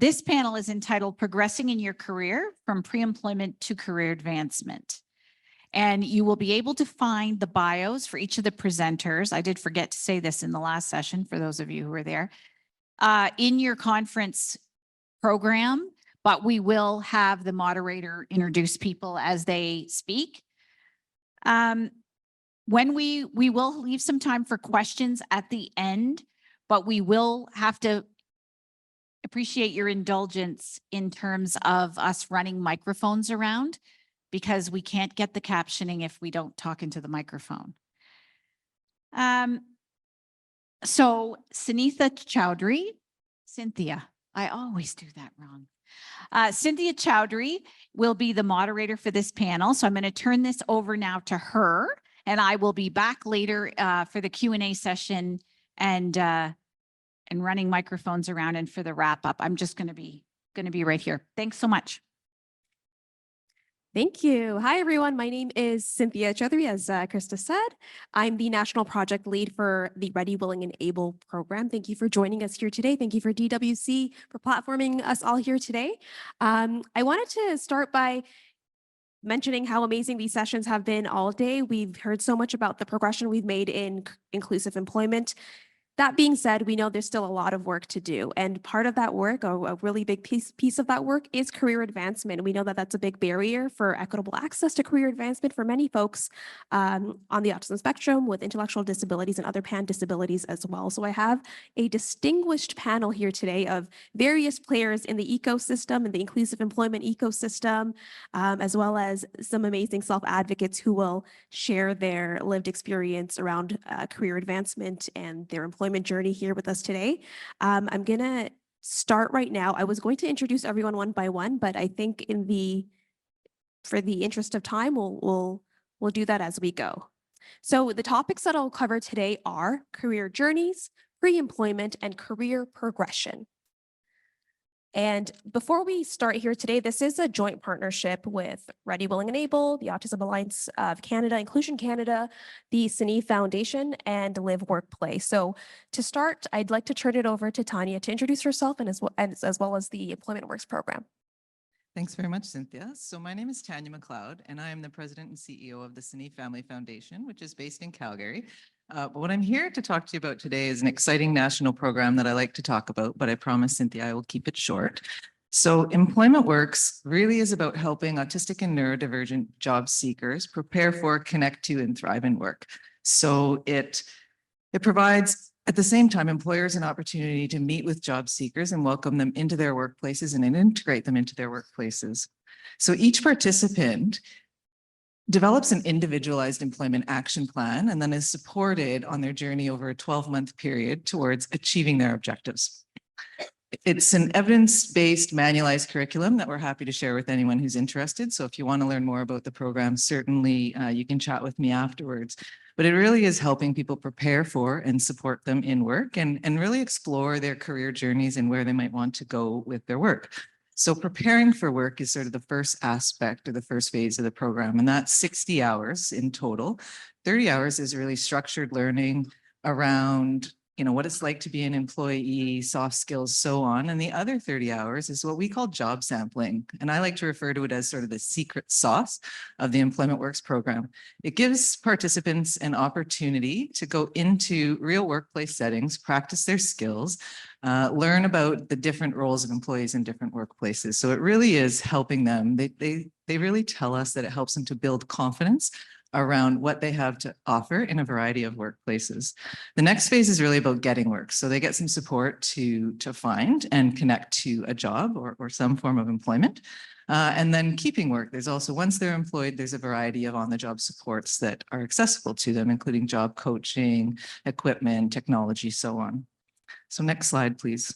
This panel is entitled Progressing in Your Career from Pre-Employment to Career Advancement. And you will be able to find the bios for each of the presenters. I did forget to say this in the last session for those of you who were there, in your conference program, but we will have the moderator introduce people as they speak. When we will leave some time for questions at the end, but we will have to appreciate your indulgence in terms of us running microphones around, because we can't get the captioning if we don't talk into the microphone. So Sunitha Chowdhury, Cynthia, I always do that wrong. Cynthia Chowdhury will be the moderator for this panel. So I'm going to turn this over now to her, and I will be back later for the Q&A session and running microphones around and for the wrap up. I'm just going to be right here. Thanks so much. Thank you. Hi, everyone. My name is Cynthia Chowdhury, as Krista said. I'm the National Project Lead for the Ready, Willing, and Able program. Thank you for joining us here today. Thank you for DWC for platforming us all here today. I wanted to start by mentioning how amazing these sessions have been all day. We've heard so much about the progression we've made in inclusive employment. That being said, we know there's still a lot of work to do. And part of that work, a really big piece of that work, is career advancement. We know that that's a big barrier for equitable access to career advancement for many folks on the autism spectrum with intellectual disabilities and other pan disabilities as well. So I have a distinguished panel here today of various players in the ecosystem, in the inclusive employment ecosystem, as well as some amazing self-advocates who will share their lived experience around career advancement and their employment journey here with us today. I'm going to start right now. I was going to introduce everyone one by one, but I think for the interest of time, we'll do that as we go. So the topics that I'll cover today are career journeys, pre-employment, and career progression. And before we start here today, this is a joint partnership with Ready, Willing, and Able, the Autism Alliance of Canada, Inclusion Canada, the CNE Foundation, and Live Workplace. So to start, I'd like to turn it over to Tanya to introduce herself and as well as the Employment Works program. Thanks very much, Cynthia. So my name is Tanya McLeod, and I am the president and CEO of the CNE Family Foundation, which is based in Calgary. But what I'm here to talk to you about today is an exciting national program that I like to talk about, but I promise, Cynthia, I will keep it short. So Employment Works really is about helping autistic and neurodivergent job seekers prepare for, connect to, and thrive in work. So it provides, at the same time, employers an opportunity to meet with job seekers and welcome them into their workplaces and integrate them into their workplaces. So each participant develops an individualized employment action plan and then is supported on their journey over a 12-month period towards achieving their objectives. It's an evidence-based manualized curriculum that we're happy to share with anyone who's interested. So if you want to learn more about the program, certainly you can chat with me afterwards. But it really is helping people prepare for and support them in work and really explore their career journeys and where they might want to go with their work. So preparing for work is sort of the first aspect or the first phase of the program, and that's 60 hours in total. 30 hours is really structured learning around what it's like to be an employee, soft skills, so on. And the other 30 hours is what we call job sampling. And I like to refer to it as sort of the secret sauce of the Employment Works program. It gives participants an opportunity to go into real workplace settings, practice their skills, learn about the different roles of employees in different workplaces. So it really is helping them. They really tell us that it helps them to build confidence around what they have to offer in a variety of workplaces. The next phase is really about getting work. So they get some support to find and connect to a job or some form of employment. And then keeping work. There's also, once they're employed, there's a variety of on-the-job supports that are accessible to them, including job coaching, equipment, technology, so on. So next slide, please.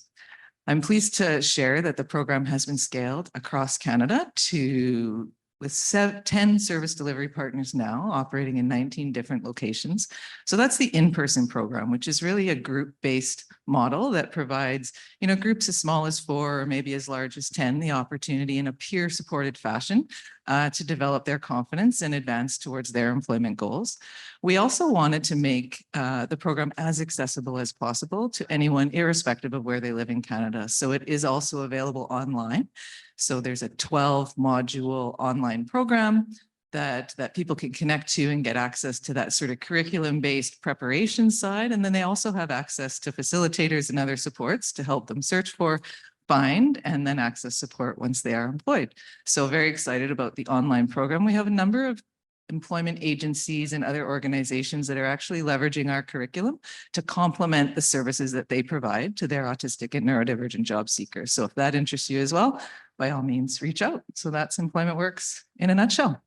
I'm pleased to share that the program has been scaled across Canada to with 10 service delivery partners now operating in 19 different locations. So that's the in-person program, which is really a group-based model that provides, groups as small as 4 or maybe as large as 10, the opportunity in a peer-supported fashion to develop their confidence and advance towards their employment goals. We also wanted to make the program as accessible as possible to anyone, irrespective of where they live in Canada. So it is also available online. So there's a 12-module online program that people can connect to and get access to that sort of curriculum-based preparation side. And then they also have access to facilitators and other supports to help them search for, find, and then access support once they are employed. So very excited about the online program. We have a number of employment agencies and other organizations that are actually leveraging our curriculum to complement the services that they provide to their autistic and neurodivergent job seekers. So if that interests you as well, by all means, reach out. So that's Employment Works in a nutshell.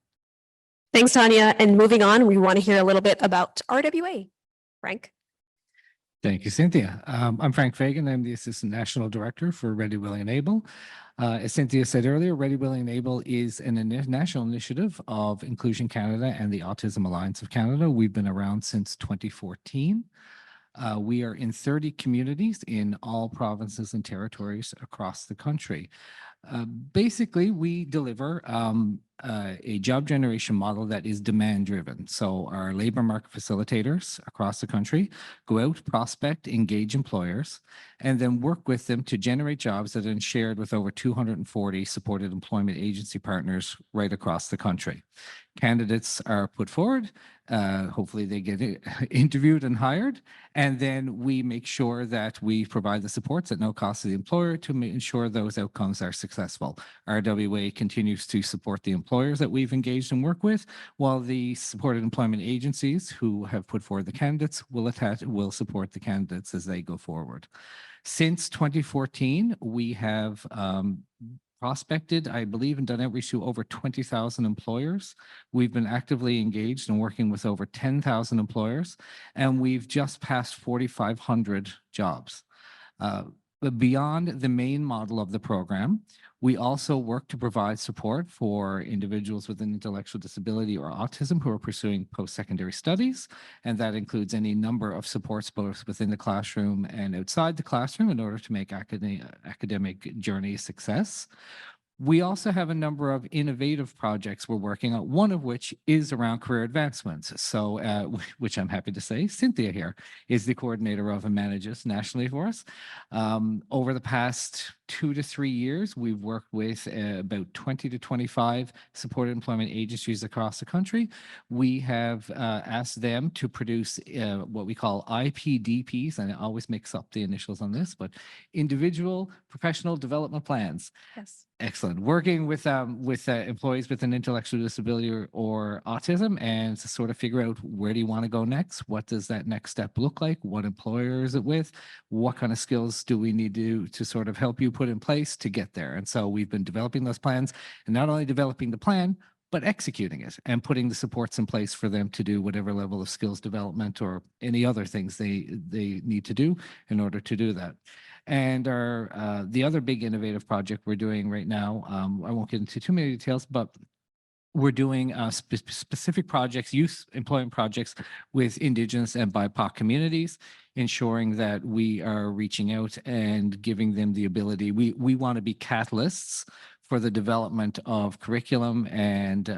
Thanks, Tanya. And moving on, we want to hear a little bit about RWA. Frank. Thank you, Cynthia. I'm Frank Fagan. I'm the Assistant National Director for Ready, Willing, and Able. As Cynthia said earlier, Ready, Willing, and Able is a national initiative of Inclusion Canada and the Autism Alliance of Canada. We've been around since 2014. We are in 30 communities in all provinces and territories across the country. Basically, we deliver a job generation model that is demand driven. So our labor market facilitators across the country go out, prospect, engage employers, and then work with them to generate jobs that are shared with over 240 supported employment agency partners right across the country. Candidates are put forward. Hopefully they get interviewed and hired. And then we make sure that we provide the supports at no cost to the employer to ensure those outcomes are successful. RWA continues to support the employers that we've engaged and work with, while the supported employment agencies who have put forward the candidates will support the candidates as they go forward. Since 2014, we have prospected, I believe, and done outreach to over 20,000 employers. We've been actively engaged and working with over 10,000 employers, and we've just passed 4,500 jobs. But beyond the main model of the program, we also work to provide support for individuals with an intellectual disability or autism who are pursuing post-secondary studies, and that includes any number of supports both within the classroom and outside the classroom in order to make academic journey a success. We also have a number of innovative projects we're working on, one of which is around career advancements. So, which I'm happy to say, Cynthia here is the coordinator of and manages nationally for us. Over the past 2 to 3 years, we've worked with about 20 to 25 supported employment agencies across the country. We have asked them to produce what we call IPDPs, and I always mix up the initials on this, but individual professional development plans. Yes. Excellent. Working with employees with an intellectual disability or autism, and to sort of figure out where do you want to go next? What does that next step look like? What employer is it with? What kind of skills do we need to sort of help you put in place to get there? And so we've been developing those plans, and not only developing the plan, but executing it and putting the supports in place for them to do whatever level of skills development or any other things they need to do in order to do that. And our the other big innovative project we're doing right now, I won't get into too many details, but we're doing specific projects, youth employment projects with Indigenous and BIPOC communities, ensuring that we are reaching out and giving them the ability. We want to be catalysts for the development of curriculum and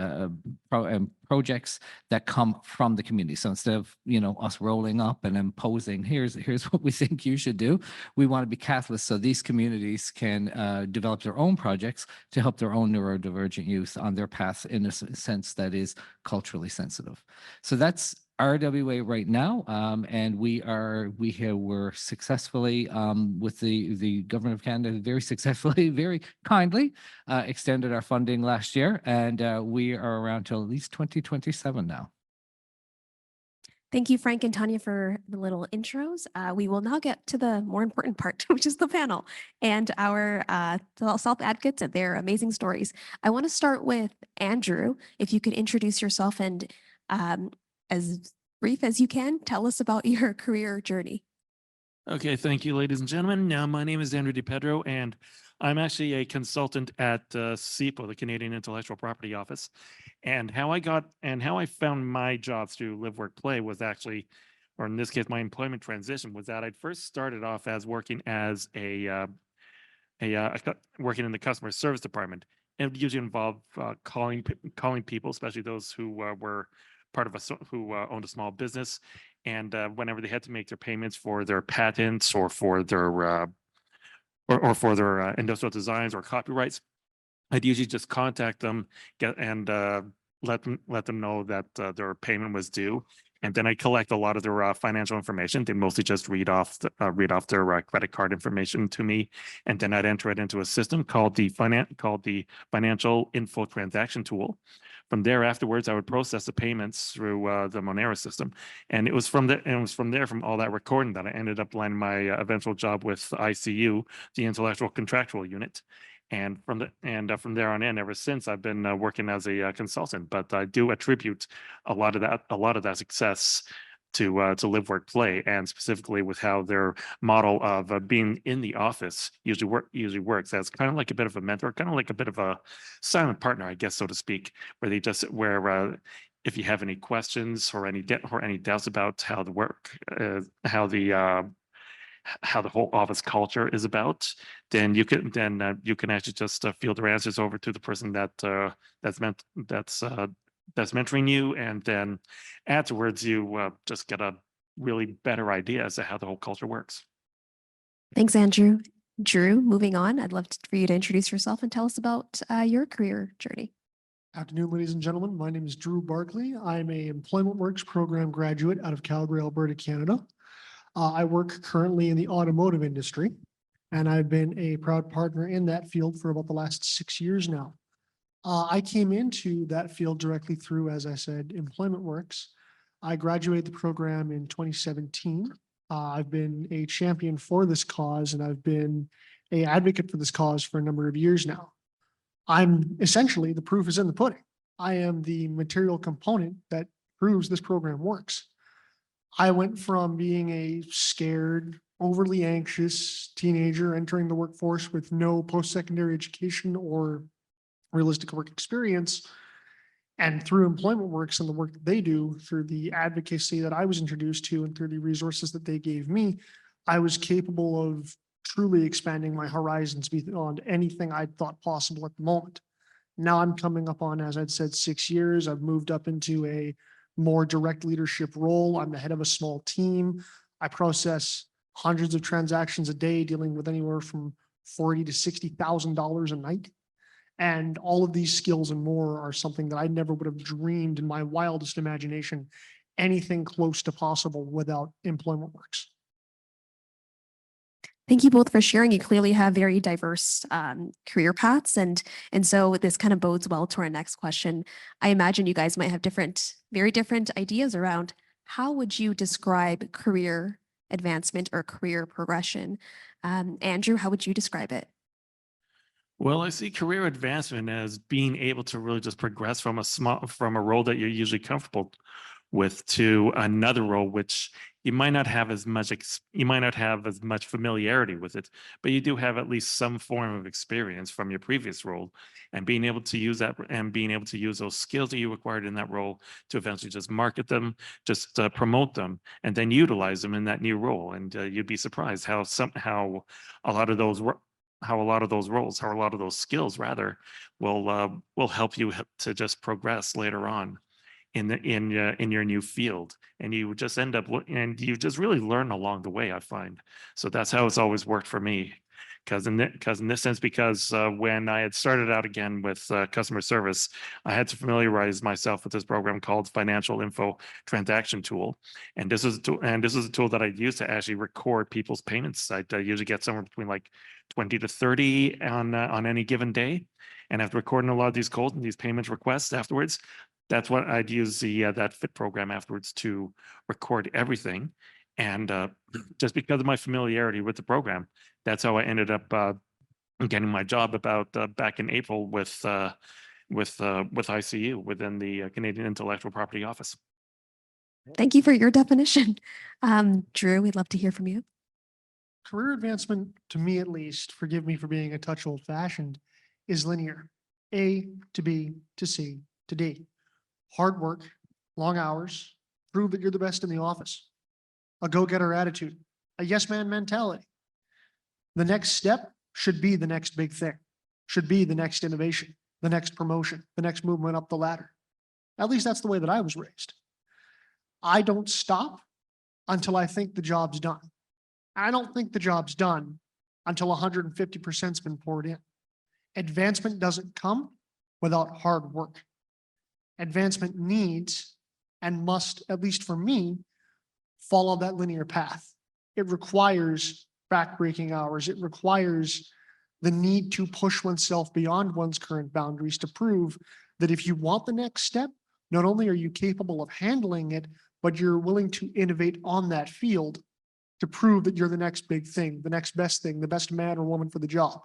projects that come from the community. So instead of us rolling up and imposing, here's what we think you should do, we want to be catalysts so these communities can develop their own projects to help their own neurodivergent youth on their path in a sense that is culturally sensitive. So that's RWA right now, and we're successfully with the government of Canada very successfully, very kindly extended our funding last year, and we are around till at least 2027 now. Thank you, Frank and Tanya, for the little intros. We will now get to the more important part, which is the panel and our self-advocates and their amazing stories. I want to start with Andrew. If you could introduce yourself and as brief as you can, tell us about your career journey. Okay, thank you, ladies and gentlemen. Now, my name is Andrew DiPedro, and I'm actually a consultant at CIPO, the Canadian Intellectual Property Office. And how I found my job through Live, Work, Play was actually, or in this case, my employment transition was that I'd first started off as working as working in the customer service department. It would usually involve calling people, especially those who were part of who owned a small business, and whenever they had to make their payments for their patents or for their for their industrial designs or copyrights, I'd usually just contact them, let them know that their payment was due, and then I collect a lot of their financial information. They mostly just read off their credit card information to me, and then I'd enter it into a system called the Financial Info Transaction Tool. From there, afterwards, I would process the payments through the Monera system, and it was from there, from all that recording, that I ended up landing my eventual job with ICU, the Intellectual Contractual Unit. And from there on in, ever since, I've been working as a consultant. But I do attribute a lot of that success to Live, Work, Play, and specifically with how their model of being in the office usually works as kind of like a bit of a mentor, kind of like a bit of a silent partner, I guess, so to speak, where if you have any questions or any doubts about how the work, how the whole office culture is about, then you can actually just field their answers over to the person that's mentoring you, and then afterwards you just get a really better idea as to how the whole culture works. Thanks, Andrew. Drew, moving on, I'd love for you to introduce yourself and tell us about your career journey. Afternoon, ladies and gentlemen. My name is Drew Barkley. I'm a Employment Works program graduate out of Calgary, Alberta, Canada. I work currently in the automotive industry, and I've been a proud partner in that field for about the last 6 years now. I came into that field directly through, as I said, Employment Works. I graduated the program in 2017. I've been a champion for this cause, and I've been an advocate for this cause for a number of years now. I'm essentially, the proof is in the pudding. I am the material component that proves this program works. I went from being a scared, overly anxious teenager entering the workforce with no post-secondary education or realistic work experience, and through Employment Works and the work that they do, through the advocacy that I was introduced to and through the resources that they gave me, I was capable of truly expanding my horizons beyond anything I thought possible at the moment. Now I'm coming up on, as I'd said, 6 years. I've moved up into a more direct leadership role. I'm the head of a small team. I process hundreds of transactions a day, dealing with anywhere from $40,000 to $60,000 a night. And all of these skills and more are something that I never would have dreamed in my wildest imagination, anything close to possible without Employment Works. Thank you both for sharing. You clearly have very diverse career paths, and so this kind of bodes well to our next question. I imagine you guys might have very different ideas around how would you describe career advancement or career progression. Andrew, how would you describe it? Well, I see career advancement as being able to really just progress from a role that you're usually comfortable with to another role, which you might not have as much familiarity with it, but you do have at least some form of experience from your previous role, and being able to use those skills that you acquired in that role to eventually just market them, just promote them, and then utilize them in that new role. And you'd be surprised how a lot of those skills rather will help you to just progress later on in your new field, and you just and you just really learn along the way, I find. So that's how it's always worked for me. Because in this sense, when I had started out again with customer service, I had to familiarize myself with this program called Financial Info Transaction Tool, and this is a tool that I use to actually record people's payments. I usually get somewhere between like 20 to 30 on any given day, and after recording a lot of these calls and these payment requests afterwards, that's what I'd use that FIT program afterwards to record everything. And just because of my familiarity with the program, that's how I ended up getting my job back in April with ICU within the Canadian Intellectual Property Office. Thank you for your definition. Drew, we'd love to hear from you. career advancement, to me at least, forgive me for being a touch old fashioned, is linear. A to B to C to D. Hard work, long hours, prove that you're the best in the office. A go-getter attitude, a yes man mentality. The next step should be the next big thing, should be the next innovation, the next promotion, the next movement up the ladder. At least that's the way that I was raised. I don't stop until I think the job's done. I don't think the job's done until 150%'s been poured in. Advancement doesn't come without hard work. Advancement needs and must, at least for me, follow that linear path. It requires backbreaking hours. It requires the need to push oneself beyond one's current boundaries to prove that if you want the next step, not only are you capable of handling it, but you're willing to innovate on that field to prove that you're the next big thing, the next best thing, the best man or woman for the job.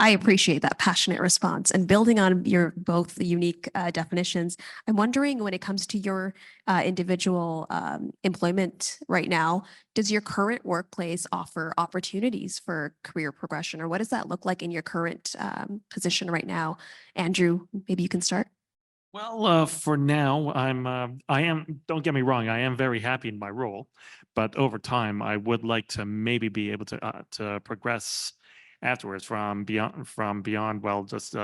I appreciate that passionate response, and building on your both unique definitions. I'm wondering, when it comes to your individual employment right now, does your current workplace offer opportunities for career progression, or what does that look like in your current position right now? Andrew, maybe you can start. Well, for now, I am, don't get me wrong, I am very happy in my role, but over time, I would like to maybe be able to progress afterwards from beyond, well, just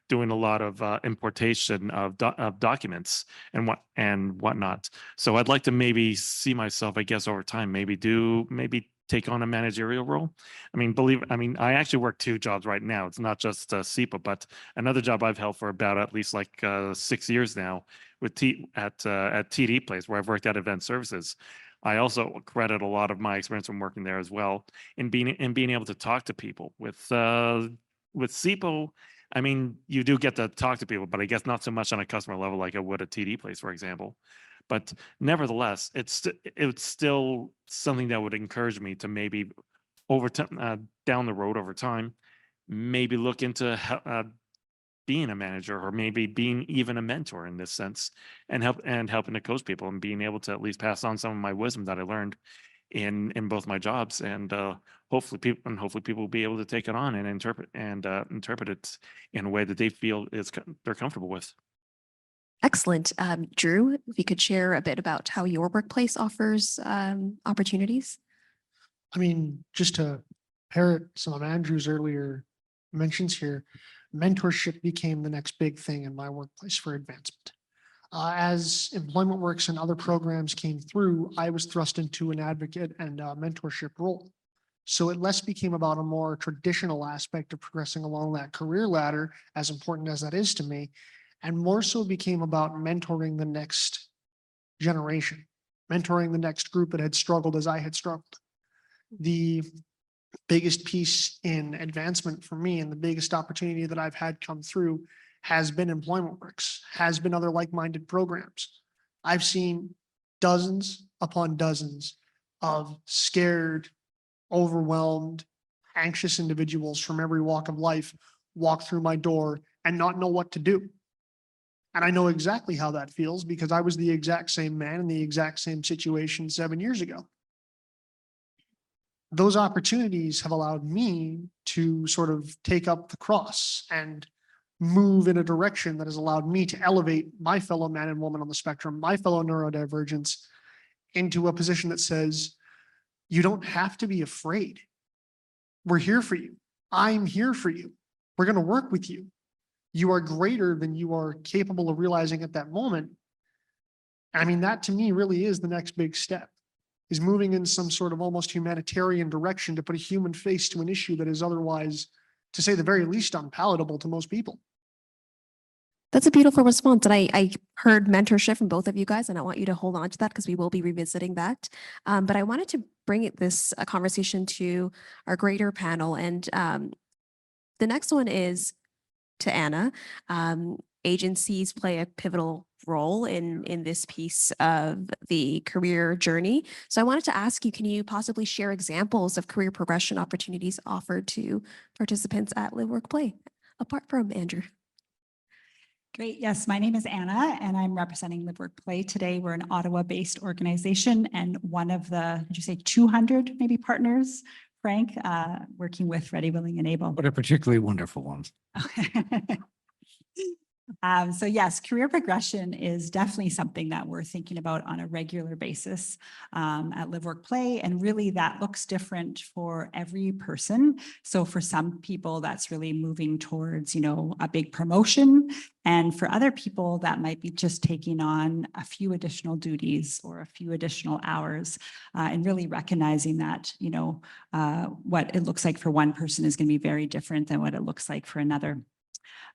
doing a lot of importation of documents and whatnot. So I'd like to maybe see myself, I guess, over time, maybe take on a managerial role. I actually work two jobs right now. It's not just SEPA, but another job I've held for about at least like 6 years now with at TD Place, where I've worked at event services. I also credit a lot of my experience from working there as well in being able to talk to people. With SEPA, you do get to talk to people, but I guess not so much on a customer level like I would at TD Place, for example. But nevertheless, it's still something that would encourage me to maybe down the road over time, maybe look into being a manager, or maybe being even a mentor in this sense, and helping to coach people and being able to at least pass on some of my wisdom that I learned in both my jobs, and hopefully people will be able to take it on and interpret it in a way that they feel they're comfortable with. Excellent. Drew, if you could share a bit about how your workplace offers opportunities. Just to parrot some of Andrew's earlier mentions here, mentorship became the next big thing in my workplace for advancement. As Employment Works and other programs came through, I was thrust into an advocate and mentorship role. So it less became about a more traditional aspect of progressing along that career ladder, as important as that is to me, and more so became about mentoring the next generation, mentoring the next group that had struggled as I had struggled. The biggest piece in advancement for me, and the biggest opportunity that I've had come through, has been Employment Works, has been other like-minded programs. I've seen dozens upon dozens of scared, overwhelmed, anxious individuals from every walk of life walk through my door and not know what to do. And I know exactly how that feels, because I was the exact same man in the exact same situation 7 years ago. Those opportunities have allowed me to sort of take up the cross and move in a direction that has allowed me to elevate my fellow man and woman on the spectrum, my fellow neurodivergents, into a position that says, you don't have to be afraid. We're here for you. I'm here for you. We're going to work with you. You are greater than you are capable of realizing at that moment. That to me really is the next big step, is moving in some sort of almost humanitarian direction to put a human face to an issue that is otherwise, to say the very least, unpalatable to most people. That's a beautiful response. And I heard mentorship from both of you guys, and I want you to hold on to that because we will be revisiting that. But I wanted to bring this conversation to our greater panel. And the next one is to Anna. Agencies play a pivotal role in this piece of the career journey. So I wanted to ask you, can you possibly share examples of career progression opportunities offered to participants at Live Work Play, apart from Andrew? Great. Yes, my name is Anna and I'm representing Live Work Play today. We're an Ottawa-based organization and one of the, did you say 200 maybe partners, Frank, working with Ready, Willing, and Able. But a particularly wonderful one. So yes, career progression is definitely something that we're thinking about on a regular basis at Live Work Play. And really that looks different for every person. So for some people, that's really moving towards, a big promotion. And for other people, that might be just taking on a few additional duties or a few additional hours and really recognizing that, what it looks like for one person is going to be very different than what it looks like for another.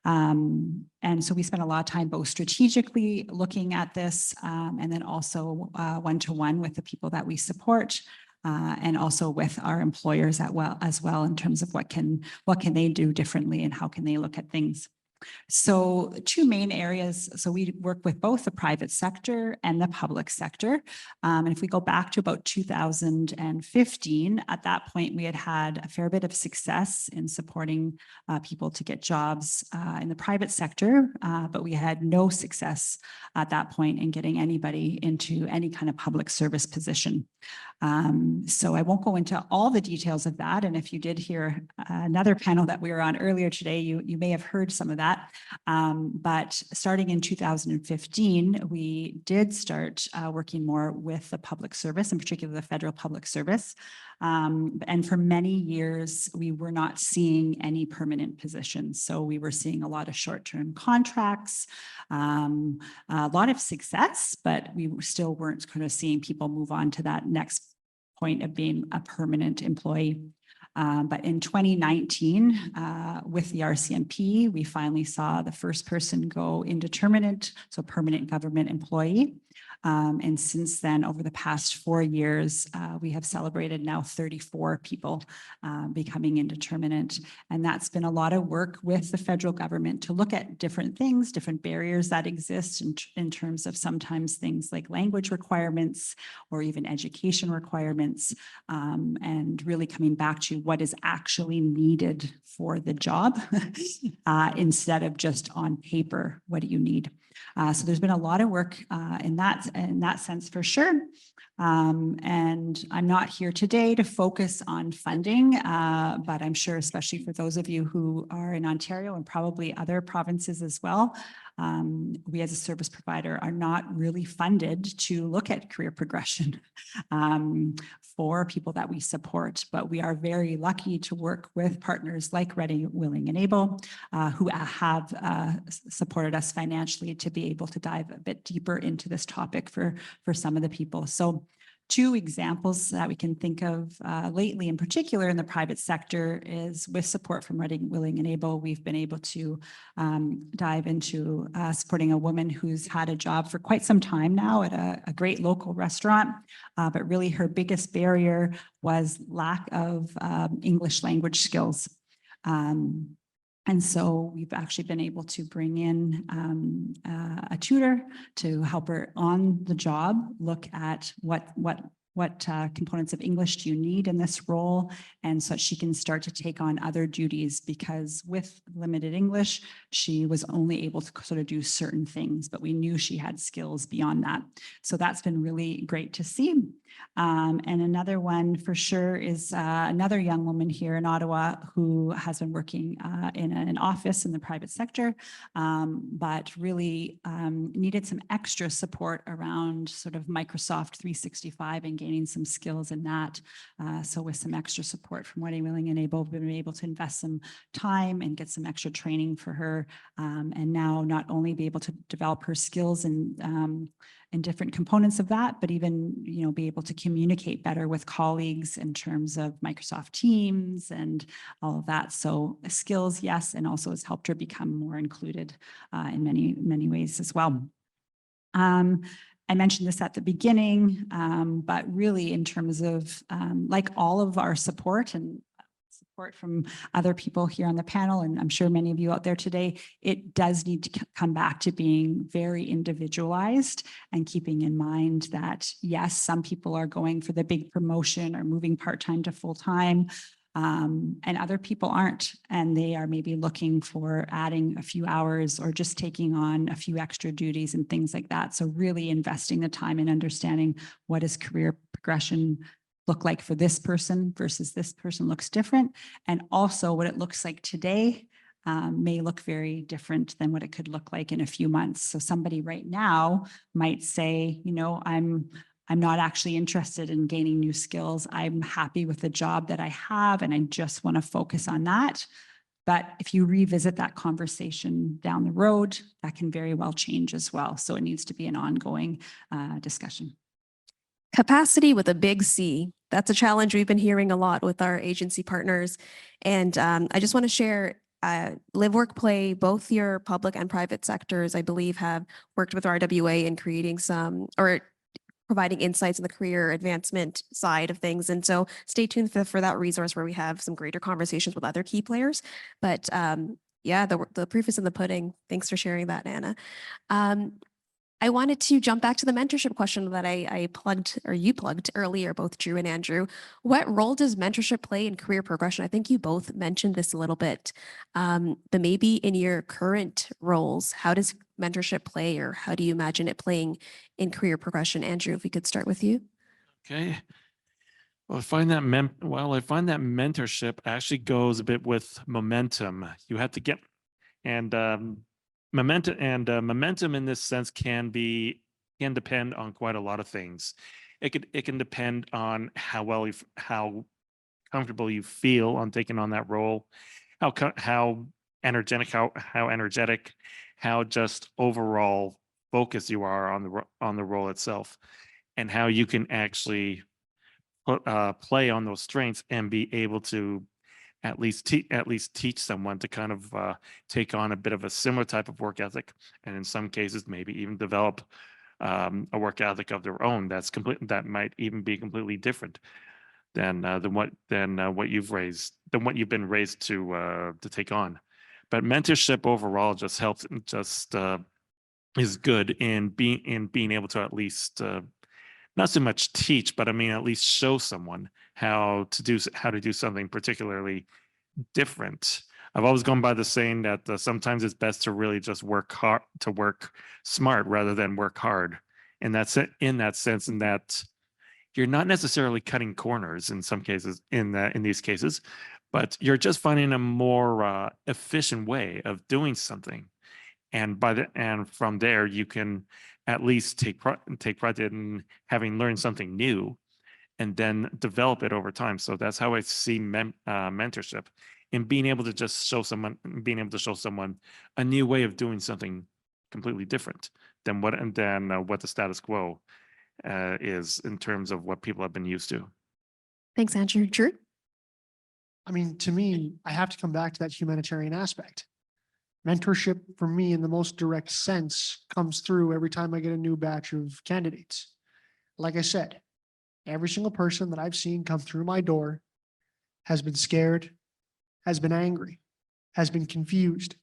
And so we spend a lot of time both strategically looking at this and then also one-to-one with the people that we support and also with our employers as well in terms of what can they do differently and how can they look at things. So two main areas. So we work with both the private sector and the public sector. And if we go back to about 2015, at that point, we had a fair bit of success in supporting people to get jobs in the private sector, but we had no success at that point in getting anybody into any kind of public service position. So I won't go into all the details of that. And if you did hear another panel that we were on earlier today, you may have heard some of that. But starting in 2015, we did start working more with the public service, in particular the federal public service. And for many years, we were not seeing any permanent positions. So we were seeing a lot of short-term contracts, a lot of success, but we still weren't kind of seeing people move on to that next point of being a permanent employee. But in 2019, with the RCMP, we finally saw the first person go indeterminate, so permanent government employee. And since then, over the past 4 years, we have celebrated now 34 people becoming indeterminate. And that's been a lot of work with the federal government to look at different things, different barriers that exist in terms of sometimes things like language requirements or even education requirements, and really coming back to what is actually needed for the job instead of just on paper, what do you need? So there's been a lot of work in that sense for sure. And I'm not here today to focus on funding, but I'm sure, especially for those of you who are in Ontario and probably other provinces as well, we as a service provider are not really funded to look at career progression for people that we support. But we are very lucky to work with partners like Ready, Willing, and Able, who have supported us financially to be able to dive a bit deeper into this topic for some of the people. So two examples that we can think of lately, in particular in the private sector, is with support from Ready, Willing, and Able, we've been able to dive into supporting a woman who's had a job for quite some time now at a great local restaurant, but really her biggest barrier was lack of English language skills. And so we've actually been able to bring in a tutor to help her on the job, look at what components of English do you need in this role, and so she can start to take on other duties, because with limited English, she was only able to sort of do certain things, but we knew she had skills beyond that. So that's been really great to see. And another one for sure is another young woman here in Ottawa who has been working in an office in the private sector, but really needed some extra support around sort of Microsoft 365 and gaining some skills in that. So with some extra support from Ready, Willing, and Able, we've been able to invest some time and get some extra training for her, and now not only be able to develop her skills and different components of that, but even, be able to communicate better with colleagues in terms of Microsoft Teams and all of that. So skills, yes, and also has helped her become more included in many, many ways as well. I mentioned this at the beginning, but really in terms of like all of our support and support from other people here on the panel, and I'm sure many of you out there today, it does need to come back to being very individualized and keeping in mind that, yes, some people are going for the big promotion or moving part-time to full-time. And other people aren't, and they are maybe looking for adding a few hours or just taking on a few extra duties and things like that. So really investing the time in understanding what does career progression look like for this person versus this person looks different. And also what it looks like today may look very different than what it could look like in a few months. So somebody right now might say, you know, I'm not actually interested in gaining new skills. I'm happy with the job that I have, and I just want to focus on that. But if you revisit that conversation down the road, that can very well change as well. So it needs to be an ongoing discussion. Capacity with a big C. That's a challenge we've been hearing a lot with our agency partners. And I just want to share, Live, Work, Play, both your public and private sectors, I believe, have worked with RWA in creating some, or providing insights in the career advancement side of things. And so stay tuned for that resource where we have some greater conversations with other key players. But yeah, the proof is in the pudding. Thanks for sharing that, Anna. I wanted to jump back to the mentorship question that I plugged, or you plugged earlier, both Drew and Andrew. What role does mentorship play in career progression? I think you both mentioned this a little bit, but maybe in your current roles, how does mentorship play, or how do you imagine it playing in career progression? Andrew, if we could start with you. Okay. Well, I find that mentorship actually goes a bit with momentum. You have to get, and momentum in this sense can depend on quite a lot of things. It can depend on how comfortable you feel on taking on that role, how energetic, how just overall focused you are on the role itself, and how you can actually play on those strengths and be able to at least teach someone to kind of take on a bit of a similar type of work ethic, and in some cases maybe even develop a work ethic of their own that might even be completely different than what you've been raised to take on. But mentorship overall just helps, is good in being able to at least not so much teach, but I mean at least show someone how to do something particularly different. I've always gone by the saying that sometimes it's best to really just work smart rather than work hard. And that's it, in that sense, in that you're not necessarily cutting corners in some cases, in these cases, but you're just finding a more efficient way of doing something. And from there, you can at least take pride in having learned something new, and then develop it over time. So that's how I see mentorship, in being able to show someone a new way of doing something completely different than what the status quo is in terms of what people have been used to. Thanks, Andrew. Drew? I mean, to me, I have to come back to that humanitarian aspect. Mentorship for me in the most direct sense comes through every time I get a new batch of candidates. Like I said, every single person that I've seen come through my door has been scared, has been angry, has been confused,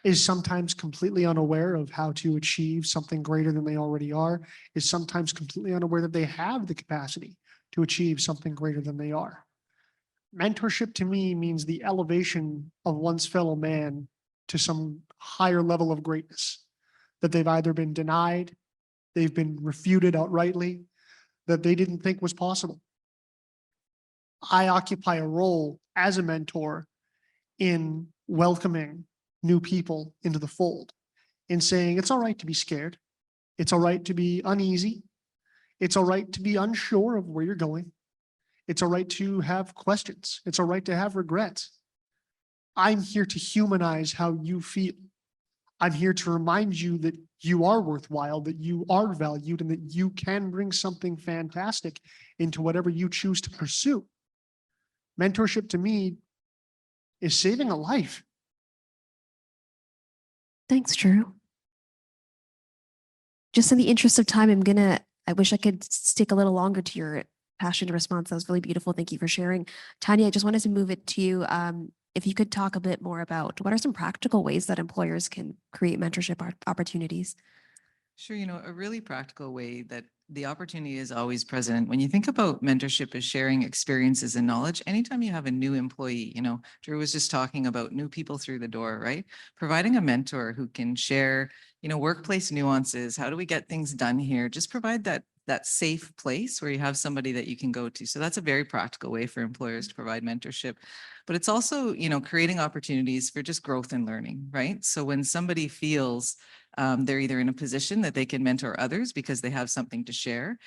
is sometimes completely unaware of how to achieve something greater than they already are, is sometimes completely unaware that they have the capacity to achieve something greater than they are. Mentorship to me means the elevation of one's fellow man to some higher level of greatness that they've either been denied, they've been refuted outrightly, that they didn't think was possible. I occupy a role as a mentor in welcoming new people into the fold, in saying it's all right to be scared. It's all right to be uneasy. It's all right to be unsure of where you're going. It's all right to have questions. It's all right to have regrets. I'm here to humanize how you feel. I'm here to remind you that you are worthwhile, that you are valued, and that you can bring something fantastic into whatever you choose to pursue. Mentorship to me is saving a life. Thanks, Drew. Just in the interest of time, I wish I could stick a little longer to your passionate response. That was really beautiful. Thank you for sharing. Tanya, I just wanted to move it to you. If you could talk a bit more about what are some practical ways that employers can create mentorship opportunities? Sure, a really practical way that the opportunity is always present. When you think about mentorship as sharing experiences and knowledge, anytime you have a new employee, Drew was just talking about new people through the door, right? Providing a mentor who can share, workplace nuances. How do we get things done here? Just provide that safe place where you have somebody that you can go to. So that's a very practical way for employers to provide mentorship. But it's also, creating opportunities for just growth and learning, right? So when somebody feels they're either in a position that they can mentor others because they have something to share,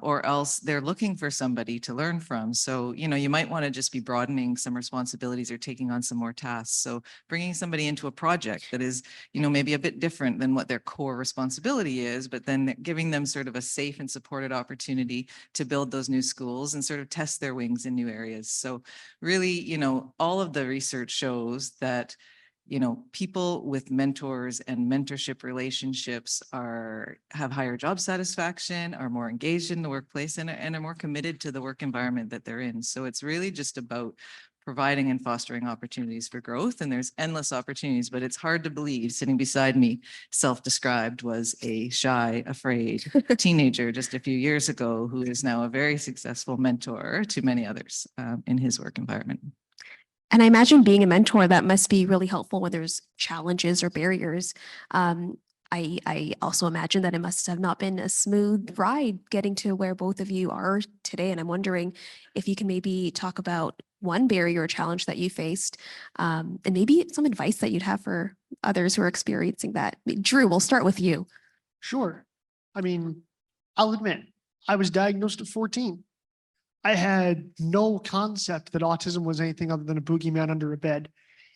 or else they're looking for somebody to learn from. So, you might want to just be broadening some responsibilities or taking on some more tasks. So bringing somebody into a project that is, maybe a bit different than what their core responsibility is, but then giving them sort of a safe and supported opportunity to build those new schools and sort of test their wings in new areas. So really, all of the research shows that people with mentors and mentorship relationships have higher job satisfaction, are more engaged in the workplace, and are more committed to the work environment that they're in. So it's really just about providing and fostering opportunities for growth. And there's endless opportunities, but it's hard to believe sitting beside me, self-described, was a shy, afraid teenager just a few years ago, who is now a very successful mentor to many others in his work environment. And I imagine being a mentor, that must be really helpful when there's challenges or barriers. I also imagine that it must have not been a smooth ride getting to where both of you are today. And I'm wondering if you can maybe talk about one barrier or challenge that you faced, and maybe some advice that you'd have for others who are experiencing that. Drew, we'll start with you. Sure. I mean, I'll admit, I was diagnosed at 14. I had no concept that autism was anything other than a boogeyman under a bed.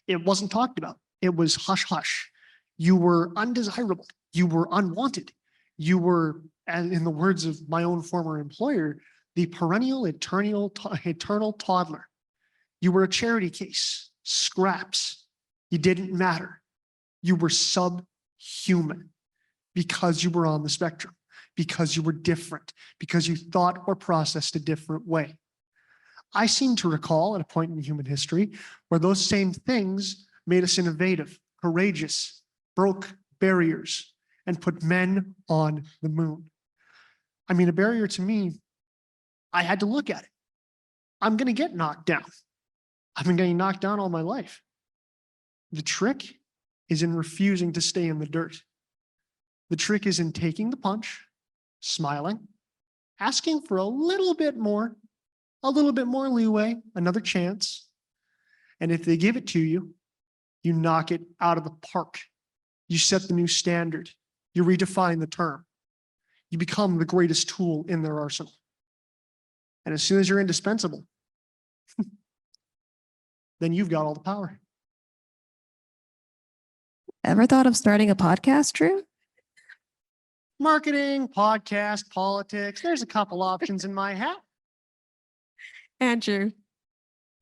It wasn't talked about. It was hush hush. You were undesirable. You were unwanted. You were, and in the words of my own former employer, the perennial, eternal toddler. You were a charity case, scraps. You didn't matter. You were subhuman because you were on the spectrum, because you were different, because you thought or processed a different way. I seem to recall at a point in human history where those same things made us innovative, courageous, broke barriers, and put men on the moon. I mean, a barrier to me, I had to look at it. I'm going to get knocked down. I've been getting knocked down all my life. The trick is in refusing to stay in the dirt. The trick is in taking the punch, smiling, asking for a little bit more leeway, another chance. And if they give it to you, you knock it out of the park. You set the new standard. You redefine the term. You become the greatest tool in their arsenal. And as soon as you're indispensable, then you've got all the power. Ever thought of starting a podcast, Drew? Marketing, podcast, politics. There's a couple options in my hat. Andrew,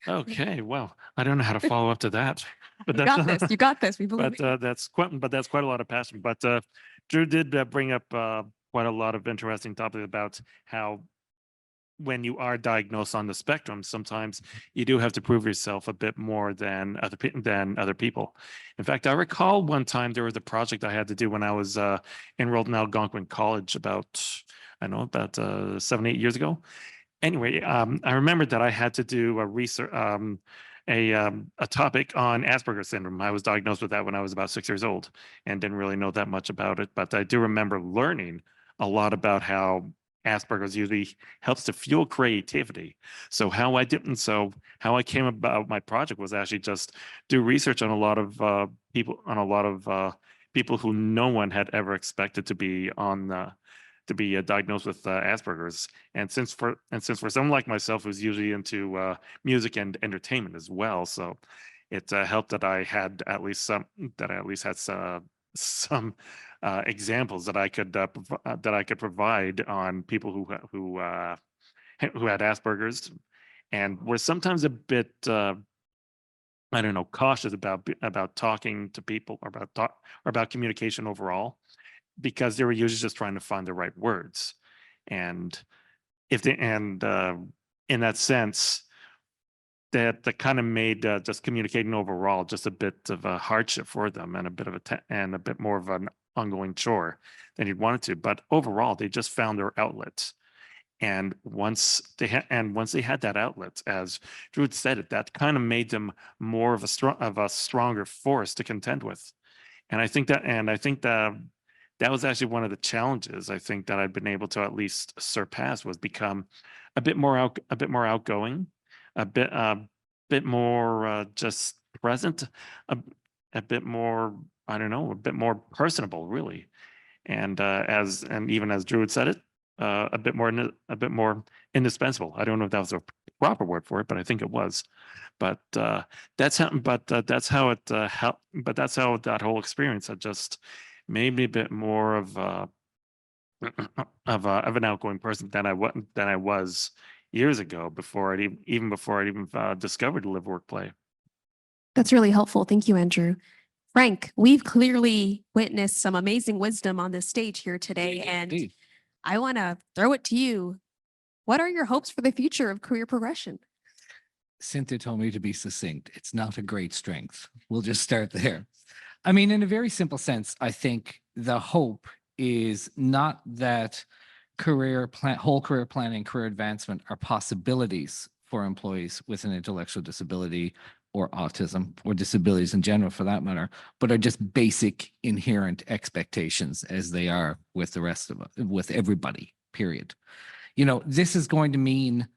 Okay, well, I don't know how to follow up to that, but you got this. You got this. We believe but in you. that's quite a lot of passion. But Drew did bring up quite a lot of interesting topics about how when you are diagnosed on the spectrum, sometimes you do have to prove yourself a bit more than other people. In fact, I recall one time there was a project I had to do when I was enrolled in Algonquin College about 7-8 years ago. Anyway, I remembered that I had to do a research, a topic on Asperger's syndrome. I was diagnosed with that when I was about 6 years old and didn't really know that much about it. But I do remember learning a lot about how Asperger's usually helps to fuel creativity. So how I came about my project was actually just do research on a lot of people who no one had ever expected to be diagnosed with Asperger's. And since for someone like myself who's usually into music and entertainment as well, so it helped that I at least had some examples that I could provide on people who had Asperger's and were sometimes a bit cautious about talking to people or about communication overall, because they were usually just trying to find the right words. And in that sense, that kind of made just communicating overall just a bit of a hardship for them, and a bit more of an ongoing chore than you'd want it to. But overall, they just found their outlet. And once they had that outlet, as Drew had said it, that kind of made them more of a stronger force to contend with. And I think that was actually one of the challenges I think that I've been able to at least surpass, was become a bit more outgoing, a bit more just present, a, a bit more, I don't know, a bit more personable, really. And even as Drew had said it, a bit more indispensable. I don't know if that was a proper word for it, but I think it was. But that's how that whole experience had just made me a bit more of of an outgoing person than I was years ago, before I'd even discovered Live Work Play. That's really helpful. Thank you, Andrew. Frank, we've clearly witnessed some amazing wisdom on this stage here today, and Indeed. I want to throw it to you. What are your hopes for the future of career progression? Cynthia told me to be succinct. It's not a great strength. We'll just start there. I mean, in a very simple sense, I think the hope is not that whole career planning, career advancement are possibilities for employees with an intellectual disability or autism or disabilities in general for that matter, but are just basic inherent expectations as they are with the rest of us, with everybody, period. You know, this is going to mean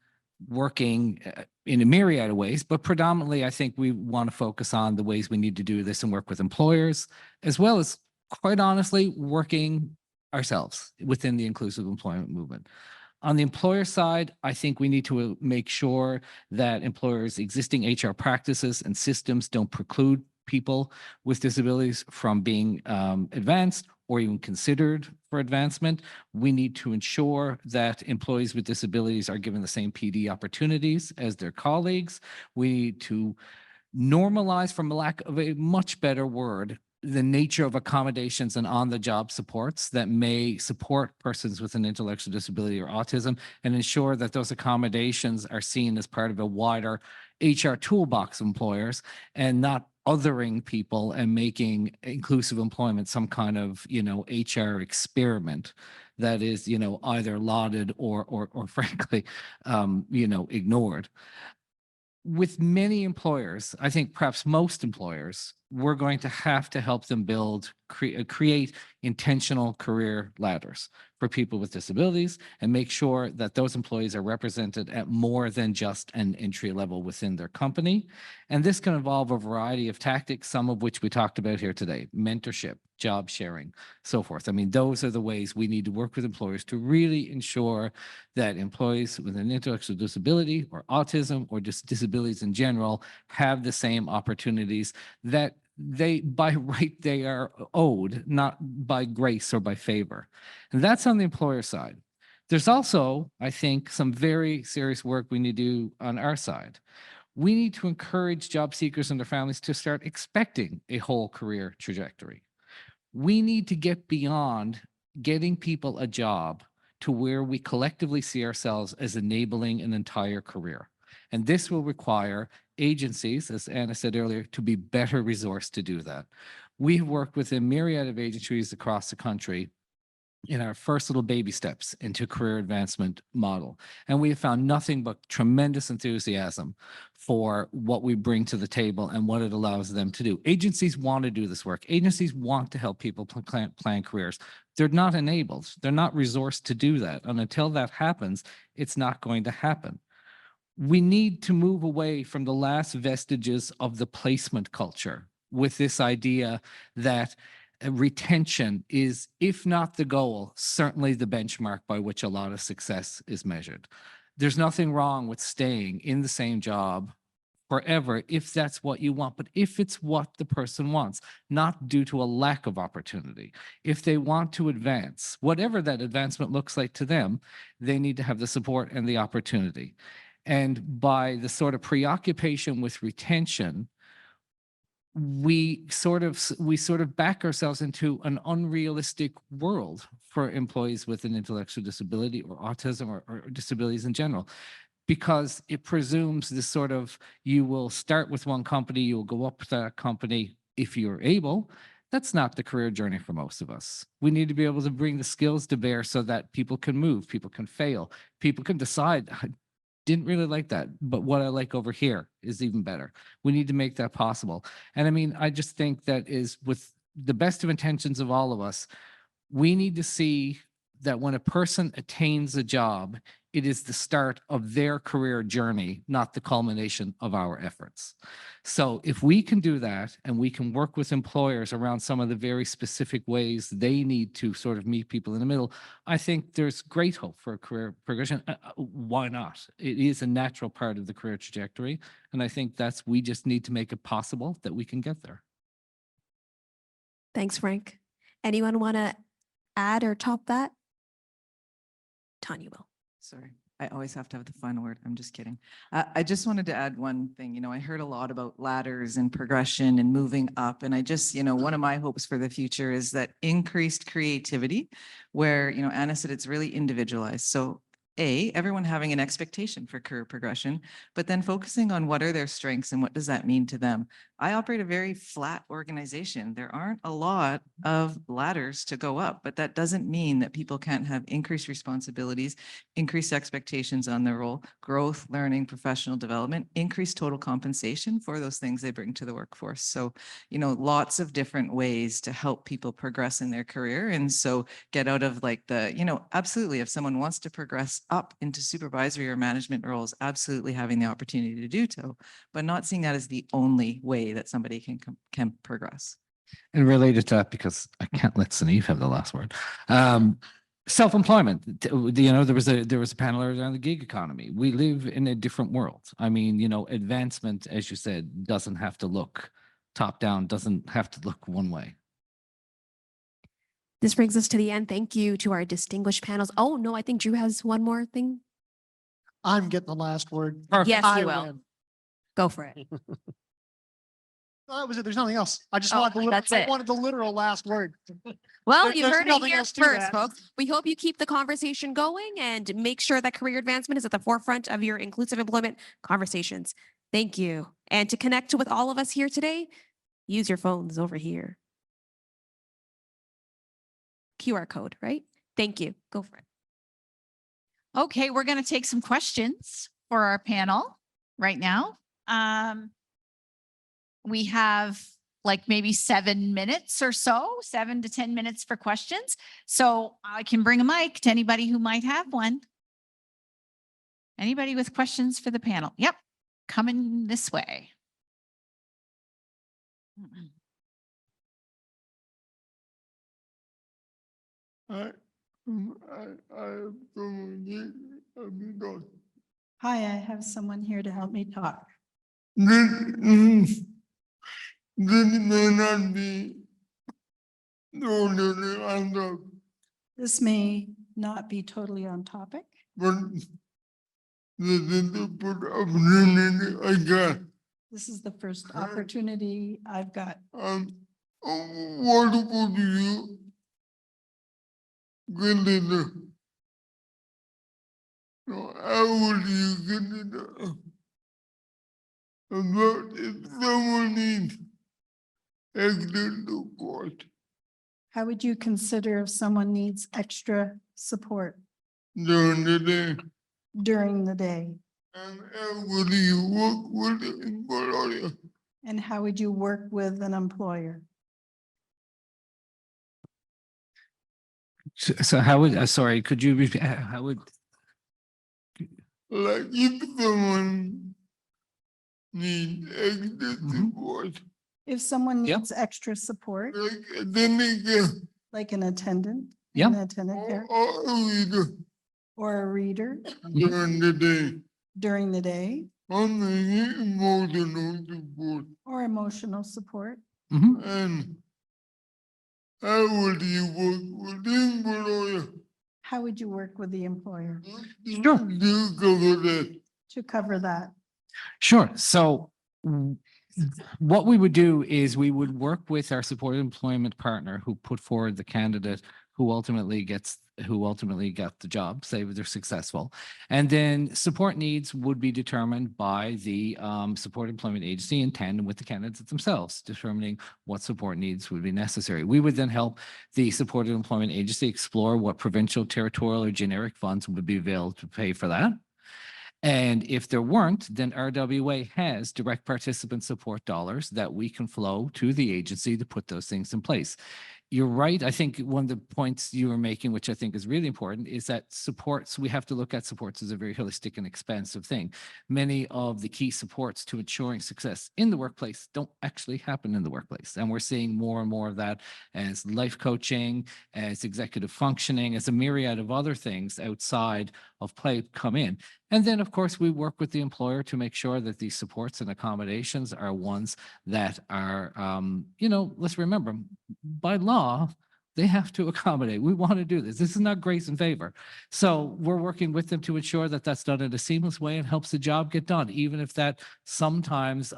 working in a myriad of ways, but predominantly I think we want to focus on the ways we need to do this and work with employers, as well as, quite honestly, working ourselves within the inclusive employment movement. On the employer side, I think we need to make sure that employers' existing HR practices and systems don't preclude people with disabilities from being advanced or even considered for advancement. We need to ensure that employees with disabilities are given the same PD opportunities as their colleagues. We need to normalize, from lack of a much better word, the nature of accommodations and on-the-job supports that may support persons with an intellectual disability or autism, and ensure that those accommodations are seen as part of a wider HR toolbox of employers, and not othering people and making inclusive employment some kind of, HR experiment that is, either lauded or frankly, ignored. With many employers, I think perhaps most employers, we're going to have to help them create intentional career ladders for people with disabilities, and make sure that those employees are represented at more than just an entry level within their company. And this can involve a variety of tactics, some of which we talked about here today: mentorship, job sharing, so forth. I mean, those are the ways we need to work with employers to really ensure that employees with an intellectual disability or autism or just disabilities in general have the same opportunities that by right they are owed, not by grace or by favor. And that's on the employer side. There's also, I think, some very serious work we need to do on our side. We need to encourage job seekers and their families to start expecting a whole career trajectory. We need to get beyond getting people a job to where we collectively see ourselves as enabling an entire career. And this will require agencies, as Anna said earlier, to be better resourced to do that. We've worked with a myriad of agencies across the country in our first little baby steps into career advancement model. And we have found nothing but tremendous enthusiasm for what we bring to the table and what it allows them to do. Agencies want to do this work. Agencies want to help people plan careers. They're not enabled. They're not resourced to do that. And until that happens, it's not going to happen. We need to move away from the last vestiges of the placement culture with this idea that retention is, if not the goal, certainly the benchmark by which a lot of success is measured. There's nothing wrong with staying in the same job forever if that's what you want, but if it's what the person wants, not due to a lack of opportunity. If they want to advance, whatever that advancement looks like to them, they need to have the support and the opportunity. And by the sort of preoccupation with retention, we sort of back ourselves into an unrealistic world for employees with an intellectual disability or autism or disabilities in general, because it presumes this sort of, you will start with one company, you will go up to that company if you're able, That's not the career journey for most of us. We need to be able to bring the skills to bear so that people can move, people can fail, people can decide, I didn't really like that, but what I like over here is even better. We need to make that possible. And I mean, I just think that is with the best of intentions of all of us, we need to see that when a person attains a job, it is the start of their career journey, not the culmination of our efforts. So if we can do that and we can work with employers around some of the very specific ways they need to sort of meet people in the middle, I think there's great hope for a career progression. Why not? It is a natural part of the career trajectory. And I think we just need to make it possible that we can get there. Thanks, Frank. Anyone want to add or top that? Tanya will. Sorry, I always have to have the final word. I'm just kidding. I just wanted to add one thing. You know, I heard a lot about ladders and progression and moving up. And I just, you know, one of my hopes for the future is that increased creativity where, you know, Anna said it's really individualized. So everyone having an expectation for career progression, but then focusing on what are their strengths and what does that mean to them. I operate a very flat organization. There aren't a lot of ladders to go up, but that doesn't mean that people can't have increased responsibilities, increased expectations on their role, growth, learning, professional development, increased total compensation for those things they bring to the workforce. So, you know, lots of different ways to help people progress in their career. And so get out of like the, you know, absolutely, if someone wants to progress up into supervisory or management roles, absolutely having the opportunity to do so, but not seeing that as the only way that somebody can progress. And related to that, because I can't let Sanif have the last word. Self-employment, you know, there was a panel around the gig economy. We live in a different world. I mean, you know, advancement, as you said, doesn't have to look top down, doesn't have to look one way. This brings us to the end. Thank you to our distinguished panels. Oh, no, I think Drew has one more thing. I'm getting the last word. Yes, I you will. win. Go for it. That was it. There's nothing else. I just Oh, wanted that's I it. wanted the literal last word. Well, There- you there's heard it nothing here else to first, that. folks. We hope you keep the conversation going and make sure that career advancement is at the forefront of your inclusive employment conversations. Thank you. And to connect with all of us here today, use your phones over here. QR code, right? Thank you. Go for it. Okay, we're going to take some questions for our panel right now. We have like maybe 7 minutes or so, 7 to 10 minutes for questions. So I can bring a mic to anybody who might have one. Anybody with questions for the panel? Yep, coming this way. Hi, I have someone here to help me talk. This may not be totally on the, This may not be totally on topic, but this is the good opportunity I got. this is the first opportunity I've got. What would you get it? How would you get it? About if someone needs extra support How would you consider if someone needs extra support during the day, during the day? and how would you work with the employer? And how would you work with an employer? So how would, sorry, could you repeat, how would, Like if someone needs extra support, If someone Yep. needs extra support, like then they can, like an attendant, Yep. an attendant care, or either or a reader during the day, during the day, on the emotional support, or emotional support, Mhm. and how would you work with the employer? how would you work with the employer Sure. Do cover that. to cover that? Sure. So what we would do is we would work with our supported employment partner who put forward the candidate who ultimately gets who ultimately got the job, say they're successful. And then support needs would be determined by the support employment agency in tandem with the candidates themselves, determining what support needs would be necessary. We would then help the supported employment agency explore what provincial, territorial, or generic funds would be available to pay for that. And if there weren't, then RWA has direct participant support dollars that we can flow to the agency to put those things in place. You're right. I think one of the points you were making, which I think is really important, is that supports, we have to look at supports as a very holistic and expansive thing. Many of the key supports to ensuring success in the workplace don't actually happen in the workplace. And we're seeing more and more of that as life coaching, as executive functioning, as a myriad of other things outside of play come in. And then, of course, we work with the employer to make sure that these supports and accommodations are ones that are, let's remember, by law, they have to accommodate. We want to do this. This is not grace and favor. So we're working with them to ensure that that's done in a seamless way and helps the job get done, even if that sometimes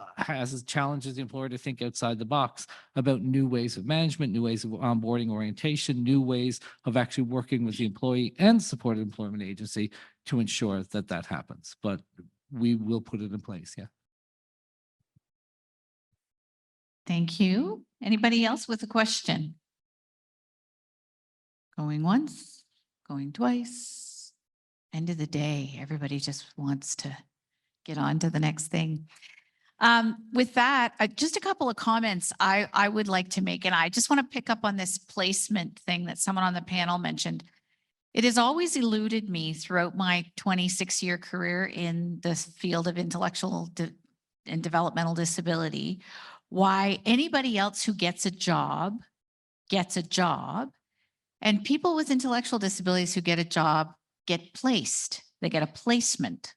challenges the employer to think outside the box about new ways of management, new ways of onboarding orientation, new ways of actually working with the employee and supported employment agency to ensure that that happens. But we will put it in place. Yeah. Thank you. Anybody else with a question? Going once, going twice. End of the day, everybody just wants to get on to the next thing. With that, just a couple of comments I would like to make, and I just want to pick up on this placement thing that someone on the panel mentioned. It has always eluded me throughout my 26-year career in the field of intellectual and developmental disability, why anybody else who gets a job, and people with intellectual disabilities who get a job get placed. They get a placement.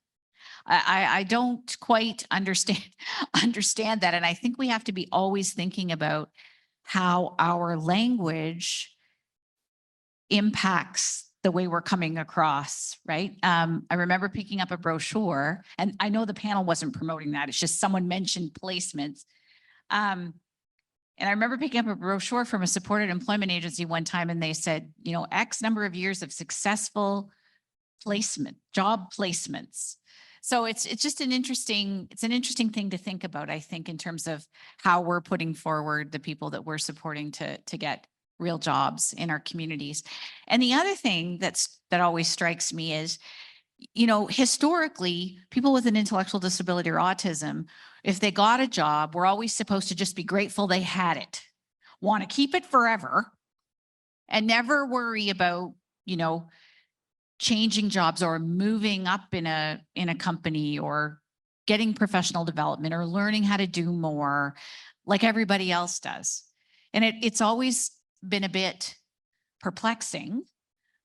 I don't quite understand that. And I think we have to be always thinking about how our language impacts the way we're coming across, right? I remember picking up a brochure, and I know the panel wasn't promoting that. It's just someone mentioned placements. And I remember picking up a brochure from a supported employment agency one time, and they said, X number of years of successful placement, job placements. So it's just an interesting thing to think about, I think, in terms of how we're putting forward the people that we're supporting to get real jobs in our communities. And the other thing that always strikes me is, historically, people with an intellectual disability or autism, if they got a job, we're always supposed to just be grateful they had it, want to keep it forever, and never worry about, changing jobs or moving up in a company or getting professional development or learning how to do more like everybody else does. And it's always been a bit perplexing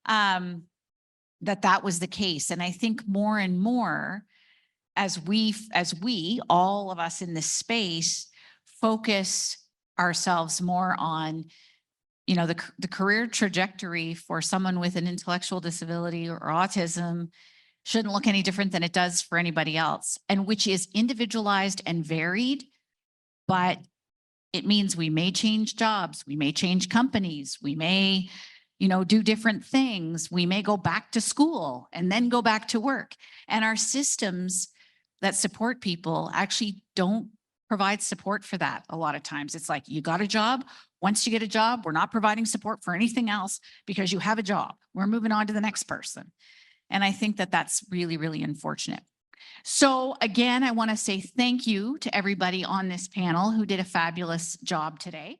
that was the case. And I think more and more as we, all of us in this space, focus ourselves more on, the career trajectory for someone with an intellectual disability or autism shouldn't look any different than it does for anybody else, and which is individualized and varied, but it means we may change jobs, we may change companies, we may, do different things. We may go back to school and then go back to work. And our systems that support people actually don't provide support for that a lot of times. It's like, you got a job. Once you get a job, we're not providing support for anything else because you have a job. We're moving on to the next person. And I think that that's really, really unfortunate. So again, I want to say thank you to everybody on this panel who did a fabulous job today.